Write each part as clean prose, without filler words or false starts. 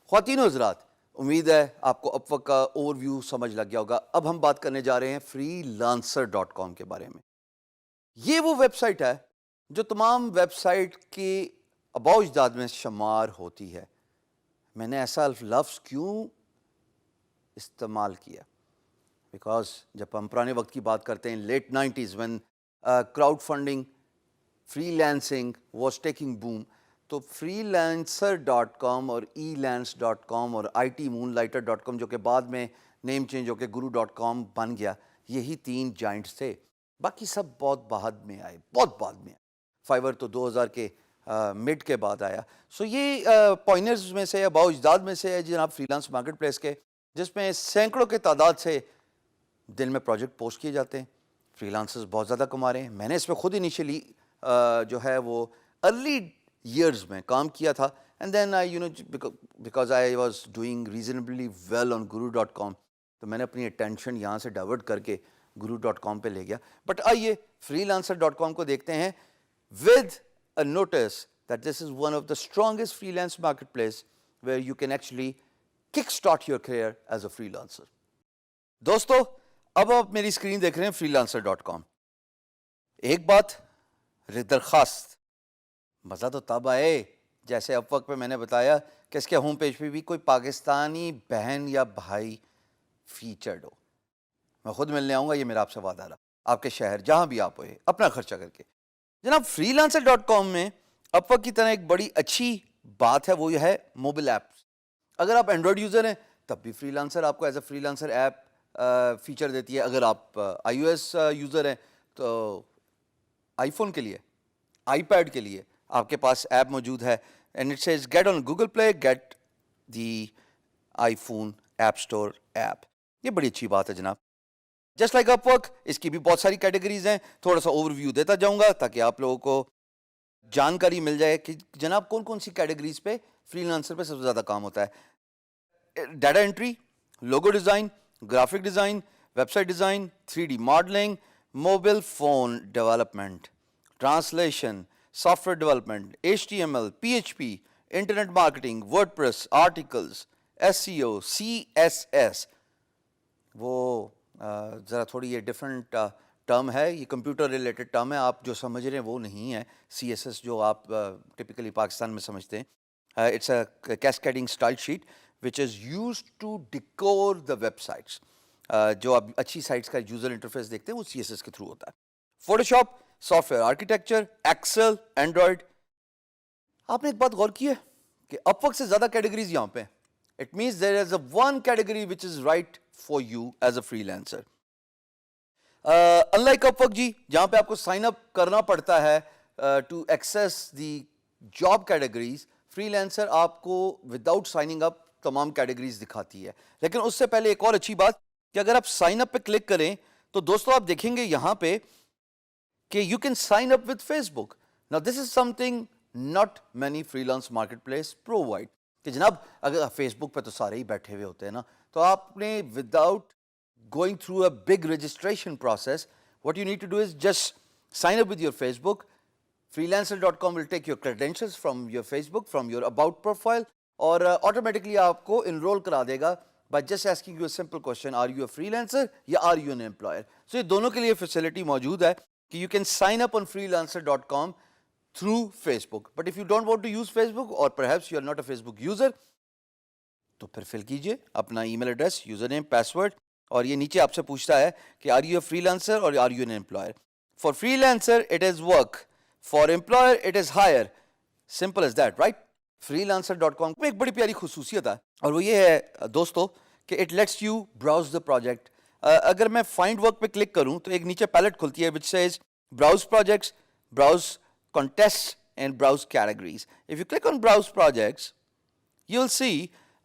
خواتین و حضرات، امید ہے آپ کو اپ وقت کا اوور ویو سمجھ لگ گیا ہوگا۔ اب ہم بات کرنے جا رہے ہیں freelancer.com کے بارے میں۔ یہ وہ ویب سائٹ ہے جو تمام ویب سائٹ کے آباء و اجداد میں شمار ہوتی ہے۔ میں نے ایسا لفظ کیوں استعمال کیا؟ بیکاز جب ہم پرانے وقت کی بات کرتے ہیں، late 90s when crowd funding freelancing was taking boom, تو freelancer.com اور elance.com اور itmoonlighter.com جو کہ بعد میں نیم چینج ہو کے guru.com بن گیا، یہی 3 جائنٹس تھے۔ باقی سب بہت بعد میں آئے، بہت بعد میں آئے۔ فائیور تو 2000 کے مڈ کے بعد آیا۔ سو یہ پوائنرز میں سے آباء و اجداد میں سے ہے جناب فری لانس مارکیٹ پلیس کے، جس میں سینکڑوں کے تعداد سے دن میں پروجیکٹ پوسٹ کیے جاتے ہیں۔ فری لانسرز بہت زیادہ کما رہے ہیں۔ میں نے اس میں خود انیشلی جو ہے وہ ارلی ایئرز میں کام کیا تھا، and then because I was doing reasonably well on guru.com، تو میں نے اپنی اٹینشن یہاں سے ڈائیورٹ کر کے guru.com پہ لے گیا۔ بٹ آئیے freelancer.com کو دیکھتے ہیں with a notice that this is one of the strongest freelance marketplace where you can actually kickstart your career as a freelancer۔ دوستو، اب آپ میری اسکرین دیکھ رہے ہیں freelancer.com۔ ایک بات درخواست، مزہ تو تب آئے جیسے اب وقت پہ میں نے بتایا کہ اس کے ہوم پیج پہ بھی کوئی پاکستانی بہن یا بھائی فیچرڈ ہو۔ میں خود ملنے آؤں گا، یہ میرا آپ سے وعدہ رہا، آپ کے شہر جہاں بھی آپ ہوئے اپنا خرچہ کر کے۔ جناب freelancer.com میں اب وقت کی طرح ایک بڑی اچھی بات ہے، وہ یہ ہے موبائل ایپس۔ اگر آپ اینڈرائڈ یوزر ہیں تب بھی freelancer آپ کو as a freelancer app feature دیتی ہے۔ اگر آپ آئی او ایس یوزر ہیں تو آئی فون کے لیے، آئی پیڈ کے لیے آپ کے پاس ایپ موجود ہے، and it says get on Google Play, get the iPhone App Store app. یہ بڑی اچھی بات ہے جناب۔ جسٹ لائک اپ ورک، اس کی بھی بہت ساری کیٹیگریز ہیں، تھوڑا سا اوور ویو دیتا جاؤں گا تاکہ آپ لوگوں کو جانکاری مل جائے کہ جناب کون کون سی کیٹیگریز پہ فری لانسر پہ سب سے زیادہ کام ہوتا ہے۔ Data entry, logo design, graphic design, website design, 3D modelling, mobile phone development, translation, software development, HTML، PHP، internet marketing, WordPress, articles, SEO، CSS۔ وہ ذرا تھوڑی یہ ڈفرینٹ ٹرم ہے، یہ کمپیوٹر ریلیٹڈ ٹرم ہے، آپ جو سمجھ رہے ہیں وہ نہیں ہے CSS جو آپ ٹپکلی پاکستان میں سمجھتے ہیں۔ It's a cascading style sheet which is used to decor the websites۔ جو آپ اچھی سائٹس کا یوزر انٹرفیس دیکھتے ہیں وہ CSS کے تھرو ہوتا ہے۔ Photoshop, software architecture, Excel, Android. آپ نے ایک بات غور کی ہے کہ اپ ورک سے زیادہ کیٹیگریز یہاں پہ ہیں۔ It means there is a one category which is right for you as a freelancer. Unlike Upwork جی، جہاں پہ آپ کو سائن اپ کرنا پڑتا ہے to access the job categories, freelancer آپ کو وداؤٹ سائننگ اپ تمام کیٹیگریز دکھاتی ہے۔ لیکن اس سے پہلے ایک اور اچھی بات کہ اگر آپ سائن اپ پہ کلک کریں تو دوستو آپ دیکھیں گے یہاں پہ کہ you can sign up with Facebook. Now this is something not many freelance marketplace provide، کہ جناب اگر فیس بک پہ تو سارے ہی بیٹھے ہوئے ہوتے ہیں نا، تو آپ نے without going through a big registration process, what you need to do is just sign up with your Facebook. freelancer.com will take your credentials from your Facebook, from your about profile، اور automatically آپ کو انرول کرا دے گا by just asking you a simple question، are you a freelancer یا are you an employer۔ so یہ دونوں کے لیے facility موجود ہے کہ you can sign up on freelancer.com through Facebook۔ but if you don't want to use Facebook or perhaps you are not a Facebook user، تو پھر فل کیجئے اپنا email address, username, password, اور یہ نیچے آپ سے پوچھتا ہے کہ are you a freelancer or are you an employer۔ for freelancer it is work، for employer it is hire، simple as that right۔ freelancer.com میں ایک بڑی پیاری خصوصیت ہے اور وہ یہ ہے دوستو کہ it let's you browse the project. اگر میں فائنڈ ورک پہ کلک کروں تو ایک نیچے پیلٹ کھلتی ہے which says browse projects, browse contests and browse categories۔ if you click on browse projects you'll see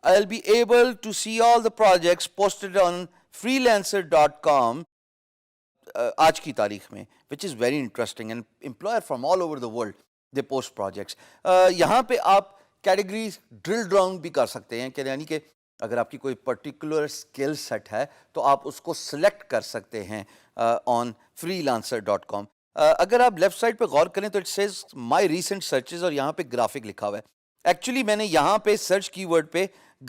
I'll be able to see all the projects posted on freelancer.com آج کی تاریخ میں، which is very interesting and employer from all over the world they post projects۔ یہاں پہ آپ categories drill down بھی کر سکتے ہیں، کہ یعنی کہ اگر آپ کی کوئی پرٹیکولر اسکل سیٹ ہے تو آپ اس کو سلیکٹ کر سکتے ہیں آن freelancer.com۔ اگر آپ لیفٹ سائڈ پہ غور کریں تو it says my recent searches, اور یہاں پہ گرافک لکھا ہوا ہے۔ ایکچولی میں نے یہاں پہ سرچ کی ورڈ پہ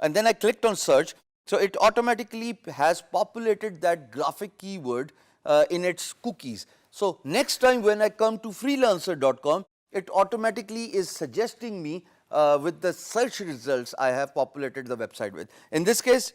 and then I clicked on search, so it automatically has populated that graphic keyword in its cookies. So next time when I come to freelancer.com, it automatically is suggesting me with the search results I have populated the website with. In this case,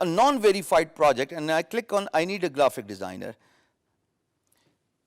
a non-verified project and I click on I need a graphic designer.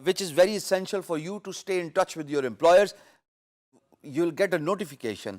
which is very essential for you to stay in touch with your employers. You'll get a notification.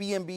PMB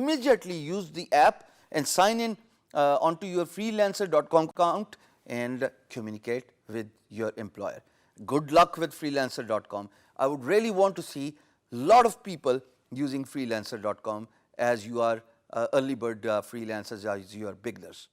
immediately use the app and sign in onto your freelancer.com account and communicate with your employer. Good luck with freelancer.com. I would really want to see a lot of people using freelancer.com as you are early bird freelancers, as you are beginners.